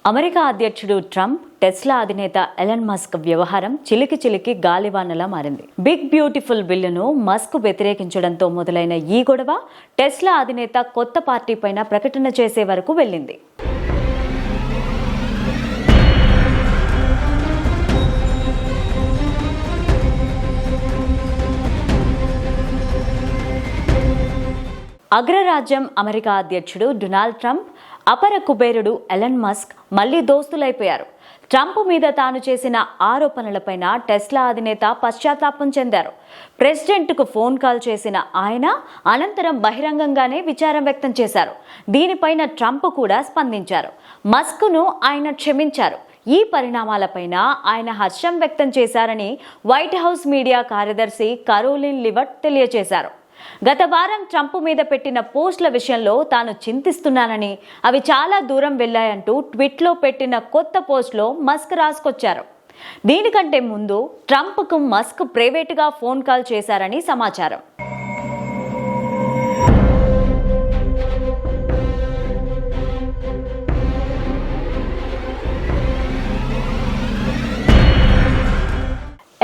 America అధ్యక్షుడు Trump, Tesla అధినేత Elon Musk వ్యవహారం చిలికి గాలివానలా మారింది. బిగ్ బ్యూటిఫుల్ బిల్లును మస్క్ వ్యతిరేకించడంతో మొదలైన ఈ గొడవ టెస్లా అధినేత కొత్త పార్టీ పైన ప్రకటన చేసే వరకు వెళ్ళింది. అగ్రరాజ్యం అమెరికా అధ్యక్షుడు డొనాల్డ్ ట్రంప్, అపర కుబేరుడు ఎలన్ మస్క్ మళ్లీ దోస్తులైపోయారు. ట్రంప్ మీద తాను చేసిన ఆరోపణలపైన టెస్లా అధినేత పశ్చాత్తాపం చెందారు. ప్రెసిడెంట్కు ఫోన్ కాల్ చేసిన ఆయన అనంతరం బహిరంగంగానే విచారం వ్యక్తం చేశారు. దీనిపైన ట్రంప్ కూడా స్పందించారు. మస్క్ను ఆయన క్షమించారు. ఈ పరిణామాలపైన ఆయన హర్షం వ్యక్తం చేశారని వైట్ హౌస్ మీడియా కార్యదర్శి కరోలిన్ లివట్ తెలియజేశారు. గత వారం ట్రంప్ మీద పెట్టిన పోస్టుల విషయంలో తాను చింతిస్తున్నానని, అవి చాలా దూరం వెళ్లాయంటూ ట్వీట్లో పెట్టిన కొత్త పోస్టులో మస్క్ రాసుకొచ్చారు. దీనికంటే ముందు ట్రంప్కు మస్క్ ప్రైవేటుగా ఫోన్ కాల్ చేశారని సమాచారం.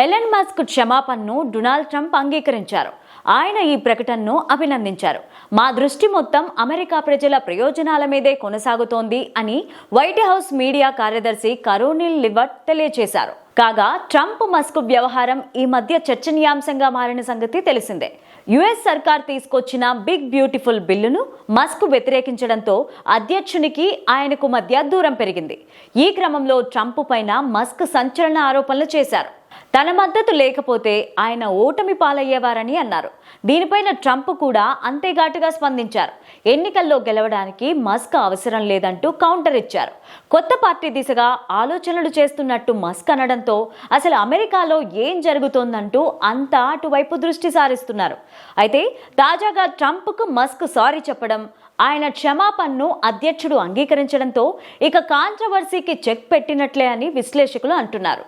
ఎలన్ మస్క్ క్షమాపణను డొనాల్డ్ ట్రంప్ అంగీకరించారు. ఆయన ఈ ప్రకటనను అభినందించారు. మా దృష్టి మొత్తం అమెరికా ప్రజల ప్రయోజనాల మీదే కొనసాగుతోంది అని వైట్ హౌస్ మీడియా కార్యదర్శి కరోలిన్ లివట్ తెలియజేశారు. కాగా ట్రంప్ మస్క్ వ్యవహారం ఈ మధ్య చర్చనీయాంశంగా మారిన సంగతి తెలిసిందే. యుఎస్ సర్కార్ తీసుకొచ్చిన బిగ్ బ్యూటిఫుల్ బిల్లును మస్క్ వ్యతిరేకించడంతో అధ్యక్షునికి ఆయనకు మధ్య దూరం పెరిగింది. ఈ క్రమంలో ట్రంప్ పైన మస్క్ సంచలన ఆరోపణలు చేశారు. తన మద్దతు లేకపోతే ఆయన ఓటమి పాలయ్యేవారని అన్నారు. దీనిపైన ట్రంప్ కూడా అంతే ఘాటుగా స్పందించారు. ఎన్నికల్లో గెలవడానికి మస్క్ అవసరం లేదంటూ కౌంటర్ ఇచ్చారు. కొత్త పార్టీ దిశగా ఆలోచనలు చేస్తున్నట్టు మస్క్ అనడంతో అసలు అమెరికాలో ఏం జరుగుతోందంటూ అంతా అటువైపు దృష్టి సారిస్తున్నారు. అయితే తాజాగా ట్రంప్కు మస్క్ సారీ చెప్పడం, ఆయన క్షమాపణను అధ్యక్షుడు అంగీకరించడంతో ఇక కాంట్రవర్సీకి చెక్ పెట్టినట్లే అని విశ్లేషకులు అంటున్నారు.